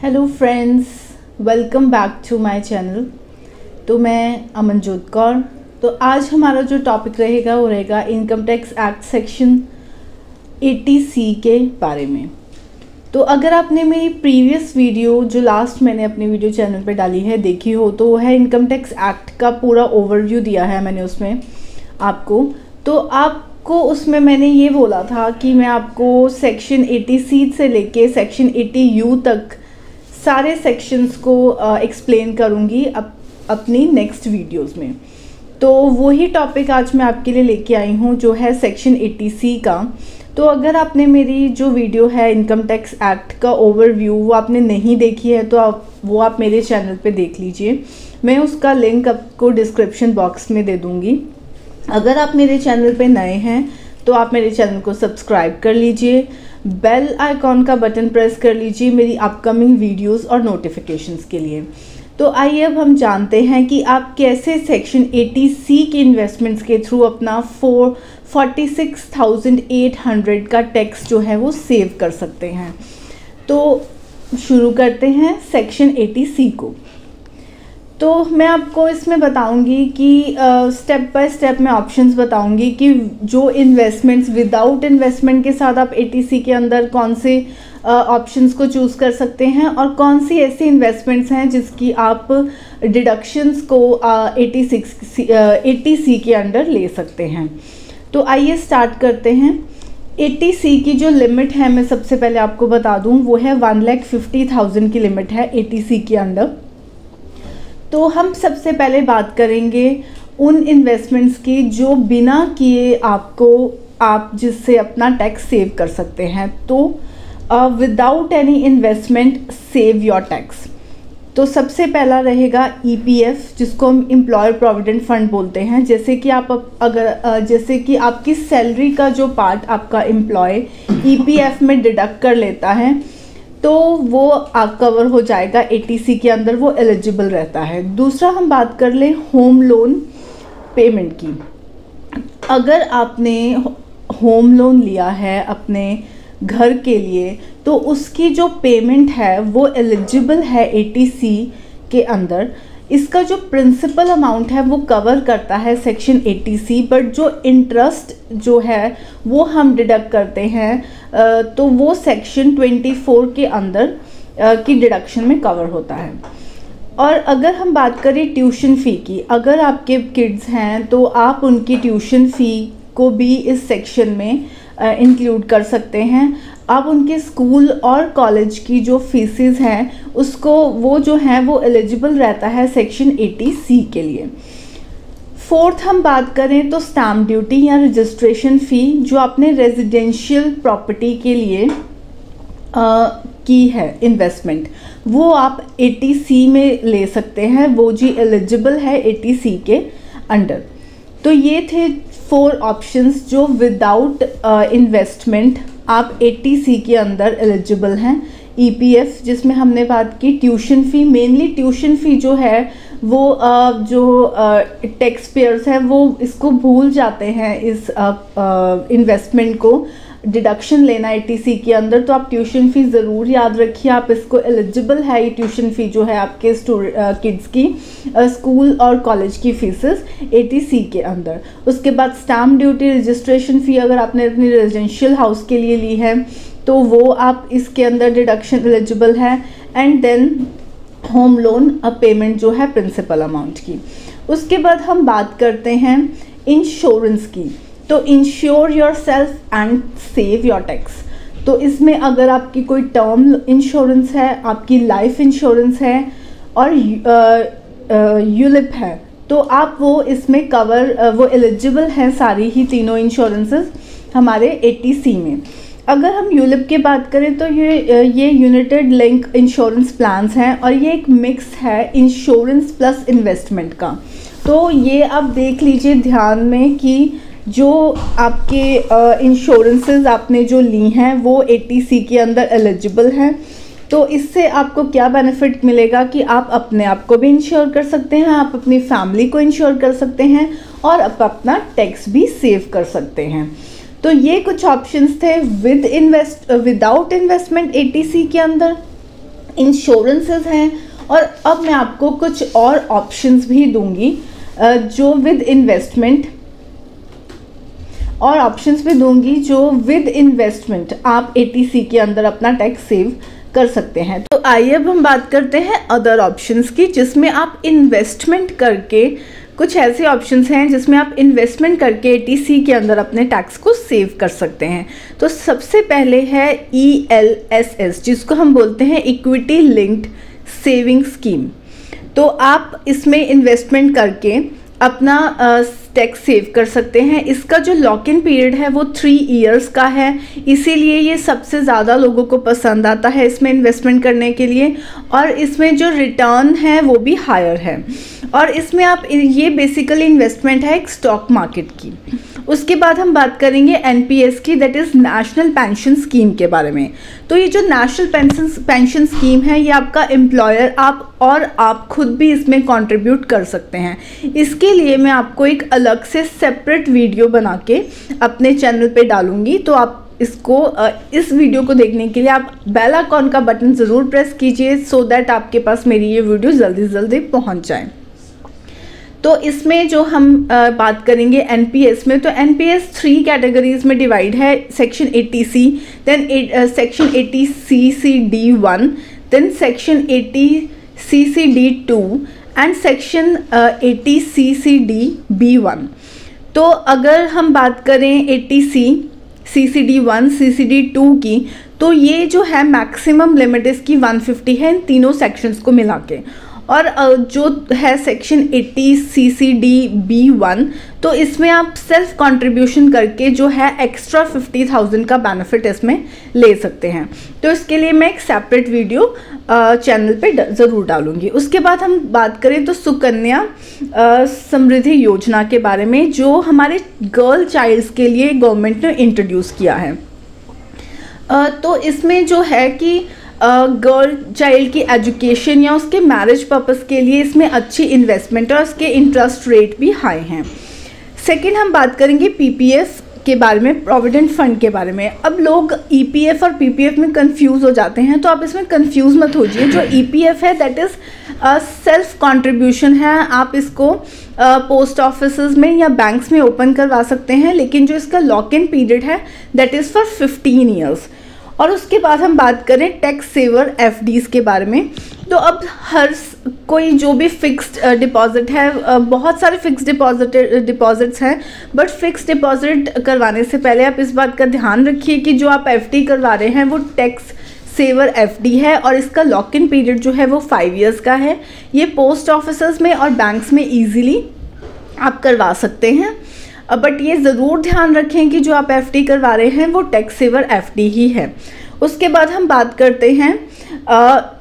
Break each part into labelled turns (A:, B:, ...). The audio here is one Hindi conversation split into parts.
A: Hello friends, welcome back to my channel. तो मैं अमनजोत कौर। तो आज हमारा जो टॉपिक रहेगा वो रहेगा income tax act section 80C के बारे में। तो अगर आपने मेरी प्रीवियस वीडियो जो लास्ट मैंने अपनी वीडियो चैनल पे डाली है देखी हो तो वो है इनकम टैक्स एक्ट का पूरा ओवरव्यू दिया है मैंने उसमें आपको। तो आपको उसमें मैंने ये बोला था कि मैं आपको सेक्शन 80C से लेके सेक्शन 80U तक सारे सेक्शंस को एक्सप्लेन करूँगी अपनी नेक्स्ट वीडियोस में। तो वही टॉपिक आज मैं आपके लिए लेके आई हूँ जो है सेक्शन 80C का। तो अगर आपने मेरी जो वीडियो है इनकम टैक्स एक्ट का ओवरव्यू वो आपने नहीं देखी है तो आप मेरे चैनल पे देख लीजिए। मैं उसका लिंक आपको डिस्क्रिप्शन बॉक्स में दे दूँगी। अगर आप मेरे चैनल पे नए हैं तो आप मेरे चैनल को सब्सक्राइब कर लीजिए, बेल आइकॉन का बटन प्रेस कर लीजिए मेरी अपकमिंग वीडियोस और नोटिफिकेशंस के लिए। तो आइए अब हम जानते हैं कि आप कैसे सेक्शन 80C के इन्वेस्टमेंट्स के थ्रू अपना 46,800 का टैक्स जो है वो सेव कर सकते हैं। तो शुरू करते हैं सेक्शन 80C को। तो मैं आपको इसमें बताऊंगी कि स्टेप बाय स्टेप मैं ऑप्शंस बताऊंगी कि जो इन्वेस्टमेंट्स विदाउट इन्वेस्टमेंट के साथ आप 80C के अंदर कौन से ऑप्शंस को चूज़ कर सकते हैं और कौन सी ऐसी इन्वेस्टमेंट्स हैं जिसकी आप डिडक्शंस को 80C के अंडर ले सकते हैं। तो आइए स्टार्ट करते हैं। 80C की जो लिमिट है मैं सबसे पहले आपको बता दूं वो है 1,50,000 की लिमिट है 80C के अंदर। तो हम सबसे पहले बात करेंगे उन इन्वेस्टमेंट्स की जो बिना किए आप जिससे अपना टैक्स सेव कर सकते हैं। तो without any investment save your tax. तो सबसे पहला रहेगा EPF जिसको हम एम्प्लॉयर प्रोविडेंट फंड बोलते हैं। जैसे कि जैसे कि आपकी सैलरी का जो पार्ट आपका एम्प्लॉय EPF में डिडक्ट कर लेता है तो वो आप कवर हो जाएगा 80C के अंदर, वो एलिजिबल रहता है। दूसरा हम बात कर लें होम लोन पेमेंट की। अगर आपने होम लोन लिया है अपने घर के लिए तो उसकी जो पेमेंट है वो एलिजिबल है 80C के अंदर। इसका जो प्रिंसिपल अमाउंट है वो कवर करता है सेक्शन 80C, बट जो इंटरेस्ट जो है वो हम डिडक्ट करते हैं तो वो सेक्शन 24 के अंदर की डिडक्शन में कवर होता है। और अगर हम बात करें ट्यूशन फ़ी की, अगर आपके किड्स हैं तो आप उनकी ट्यूशन फ़ी को भी इस सेक्शन में इंक्लूड कर सकते हैं। आप उनके स्कूल और कॉलेज की जो फीसेस हैं उसको वो जो है वो एलिजिबल रहता है सेक्शन 80C के लिए। फोर्थ हम बात करें तो स्टैम्प ड्यूटी या रजिस्ट्रेशन फ़ी जो आपने रेजिडेंशियल प्रॉपर्टी के लिए की है इन्वेस्टमेंट, वो आप 80C में ले सकते हैं, वो जी एलिजिबल है 80C के अंडर। तो ये थे 4 ऑप्शंस जो विदाउट इन्वेस्टमेंट आप 80C के अंदर एलिजिबल हैं। EPF जिसमें हमने बात की, tuition fee, mainly tuition fee जो है वो जो टैक्स पेयर्स हैं वो इसको भूल जाते हैं इस इन्वेस्टमेंट को डिडक्शन लेना 80C के अंदर। तो आप ट्यूशन फ़ी ज़रूर याद रखिए, आप इसको एलिजिबल है ये ट्यूशन फ़ी जो है आपके किड्स की स्कूल और कॉलेज की फीसेस 80C के अंदर। उसके बाद स्टैम्प ड्यूटी, रजिस्ट्रेशन फ़ी अगर आपने अपनी रेजिडेंशियल हाउस के लिए ली है तो वो आप इसके अंदर डिडक्शन एलिजिबल है। And then home loan payment जो है प्रिंसिपल अमाउंट की। उसके बाद हम बात करते हैं इंश्योरेंस की। तो ensure your self and save your tax. तो इसमें अगर आपकी कोई टर्म इंश्योरेंस है, आपकी लाइफ इंश्योरेंस है और यूलिप है तो आप वो इसमें वो एलिजिबल हैं सारी ही तीनों इंश्योरेंसेस हमारे 80C में। अगर हम यूलिप की बात करें तो ये यूनिटेड लिंक इंश्योरेंस प्लान्स हैं और ये एक मिक्स है इंश्योरेंस प्लस इन्वेस्टमेंट का। तो ये आप देख लीजिए ध्यान में कि जो आपके इंश्योरेंसेस आपने जो ली हैं वो 80C के अंदर एलिजिबल हैं। तो इससे आपको क्या बेनिफिट मिलेगा कि आप अपने आप को भी इंश्योर कर सकते हैं, आप अपनी फैमिली को इंश्योर कर सकते हैं और आप अपना टैक्स भी सेव कर सकते हैं। तो ये कुछ ऑप्शंस थे विदाउट इन्वेस्टमेंट 80C के अंदर। इंश्योरेंसेस हैं, और अब मैं आपको कुछ और ऑप्शंस भी दूंगी जो विद इन्वेस्टमेंट आप ATC के अंदर अपना टैक्स सेव कर सकते हैं। तो आइए अब हम बात करते हैं अदर ऑप्शंस की, जिसमें आप इन्वेस्टमेंट करके, कुछ ऐसे ऑप्शंस हैं जिसमें आप इन्वेस्टमेंट करके ATC के अंदर अपने टैक्स को सेव कर सकते हैं। तो सबसे पहले है ELSS, जिसको हम बोलते हैं इक्विटी लिंक्ड सेविंग स्कीम। तो आप इसमें इन्वेस्टमेंट करके अपना टैक्स सेव कर सकते हैं। इसका जो लॉक इन पीरियड है वो 3 इयर्स का है, इसीलिए ये सबसे ज़्यादा लोगों को पसंद आता है इसमें इन्वेस्टमेंट करने के लिए, और इसमें जो रिटर्न है वो भी हायर है। और इसमें आप, ये बेसिकली इन्वेस्टमेंट है एक स्टॉक मार्केट की। उसके बाद हम बात करेंगे NPS की, that is national pension scheme के बारे में। तो ये जो नेशनल पेंशन स्कीम है, ये आपका एम्प्लॉयर आप खुद भी इसमें कंट्रीब्यूट कर सकते हैं। इसके लिए मैं आपको एक अलग से सेपरेट वीडियो बना के अपने चैनल पे डालूंगी, तो आप इस वीडियो को देखने के लिए आप बेल आइकॉन का बटन ज़रूर प्रेस कीजिए, सो दैट आपके पास मेरी ये वीडियो जल्दी से जल्दी पहुँच जाए। तो इसमें जो हम बात करेंगे NPS में, तो NPS 3 कैटेगरीज में डिवाइड है, section 80C, then section 80CCD1, then section 80CCD2 and section 80CCDB1। तो अगर हम बात करें 80C, CCD1, CCD2 की, तो ये जो है मैक्सिमम लिमिट इसकी 150 है इन तीनों सेक्शंस को मिला के। और जो है सेक्शन 80CCDB1, तो इसमें आप सेल्फ कंट्रीब्यूशन करके जो है एक्स्ट्रा 50,000 का बेनिफिट इसमें ले सकते हैं। तो इसके लिए मैं एक सेपरेट वीडियो चैनल पे ज़रूर डालूंगी। उसके बाद हम बात करें तो सुकन्या समृद्धि योजना के बारे में, जो हमारे गर्ल चाइल्ड्स के लिए गवर्नमेंट ने इंट्रोड्यूस किया है। तो इसमें जो है कि गर्ल चाइल्ड की एजुकेशन या उसके मैरिज पर्पस के लिए इसमें अच्छी इन्वेस्टमेंट और उसके इंटरेस्ट रेट भी हाई हैं। सेकंड हम बात करेंगे PPF के बारे में, प्रोविडेंट फंड के बारे में। अब लोग EPF और PPF में कंफ्यूज हो जाते हैं, तो आप इसमें कंफ्यूज मत होइए। जो EPF है दैट इज़ सेल्फ कंट्रीब्यूशन है, आप इसको पोस्ट ऑफिसेज में या बैंक्स में ओपन करवा सकते हैं, लेकिन जो इसका लॉक इन पीरियड है दैट इज़ फॉर 15 ईयर्स। और उसके बाद हम बात करें टैक्स सेवर FDs के बारे में। तो अब हर कोई जो भी फिक्स्ड डिपॉजिट है, बहुत सारे फिक्स्ड डिपॉजिट्स हैं, बट फिक्स्ड डिपॉजिट करवाने से पहले आप इस बात का ध्यान रखिए कि जो आप FD करवा रहे हैं वो टैक्स सेवर FD है, और इसका लॉक इन पीरियड जो है वो 5 ईयर्स का है। ये पोस्ट ऑफिसेज में और बैंक्स में ईजिली आप करवा सकते हैं, बट ये ज़रूर ध्यान रखें कि जो आप FD करवा रहे हैं वो टैक्स सेवर FD ही है। उसके बाद हम बात करते हैं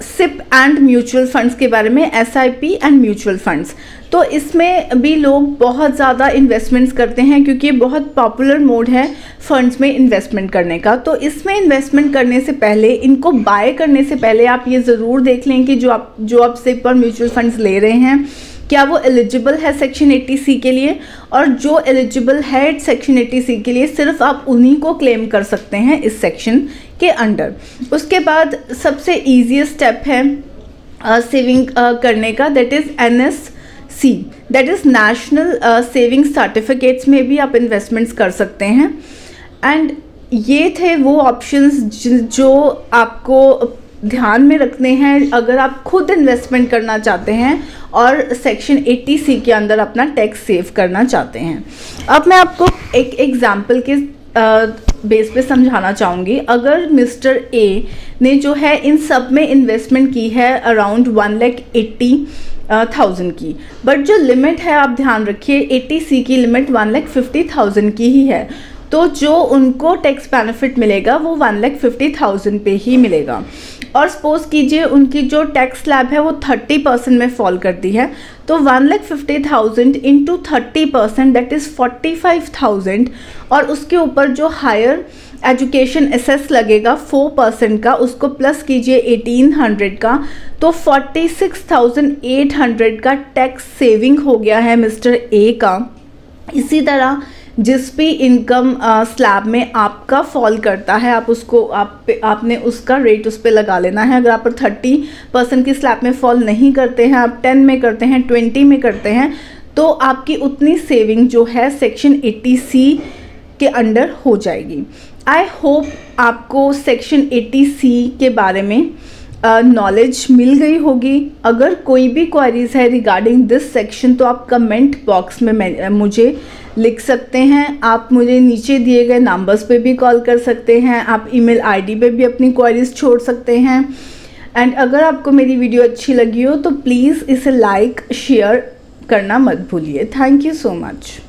A: SIP एंड म्यूचुअल फंड्स के बारे में, SIP एंड म्यूचुअल फंड्स। तो इसमें भी लोग बहुत ज़्यादा इन्वेस्टमेंट्स करते हैं, क्योंकि ये बहुत पॉपुलर मोड है फंड्स में इन्वेस्टमेंट करने का। तो इसमें इन्वेस्टमेंट करने से पहले, इनको बाय करने से पहले आप ये ज़रूर देख लें कि जो आप SIP और म्यूचुअल फंड्स ले रहे हैं क्या वो एलिजिबल है सेक्शन 80C के लिए, और जो एलिजिबल है सेक्शन 80C के लिए सिर्फ आप उन्हीं को क्लेम कर सकते हैं इस सेक्शन के अंडर। उसके बाद सबसे ईजीएस्ट स्टेप है सेविंग करने का, that is NSC, that is national saving certificates में भी आप इन्वेस्टमेंट्स कर सकते हैं। एंड ये थे वो ऑप्शंस जो आपको ध्यान में रखने हैं अगर आप खुद इन्वेस्टमेंट करना चाहते हैं और सेक्शन 80C के अंदर अपना टैक्स सेव करना चाहते हैं। अब मैं आपको एक एग्जाम्पल के बेस पे समझाना चाहूँगी। अगर मिस्टर A ने जो है इन सब में इन्वेस्टमेंट की है अराउंड 1,80,000 की, बट जो लिमिट है आप ध्यान रखिए 80C की लिमिट 1,50,000 की ही है, तो जो उनको टैक्स बेनिफिट मिलेगा वो 1,50,000 पे ही मिलेगा। और सपोज कीजिए उनकी जो टैक्स स्लैब है वो 30% में फॉल करती है, तो 1,50,000 इंटू 30% दैट इज़ 45,000, और उसके ऊपर जो हायर एजुकेशन एसेस लगेगा 4% का, उसको प्लस कीजिए 1,800 का, तो 46,800 का टैक्स सेविंग हो गया है मिस्टर A का। इसी तरह जिस भी इनकम स्लैब में आपका फॉल करता है आप उसको आपने उसका रेट उस पर लगा लेना है। अगर आप 30% की स्लैब में फॉल नहीं करते हैं, आप 10 में करते हैं, 20 में करते हैं, तो आपकी उतनी सेविंग जो है सेक्शन 80C के अंडर हो जाएगी। आई होप आपको सेक्शन 80C के बारे में नॉलेज मिल गई होगी। अगर कोई भी क्वेरीज है रिगार्डिंग दिस सेक्शन तो आप कमेंट बॉक्स में मुझे लिख सकते हैं। आप मुझे नीचे दिए गए नंबर्स पे भी कॉल कर सकते हैं, आप ईमेल आईडी पे भी अपनी क्वेरीज छोड़ सकते हैं। एंड अगर आपको मेरी वीडियो अच्छी लगी हो तो प्लीज़ इसे लाइक शेयर करना मत भूलिए। Thank you so much.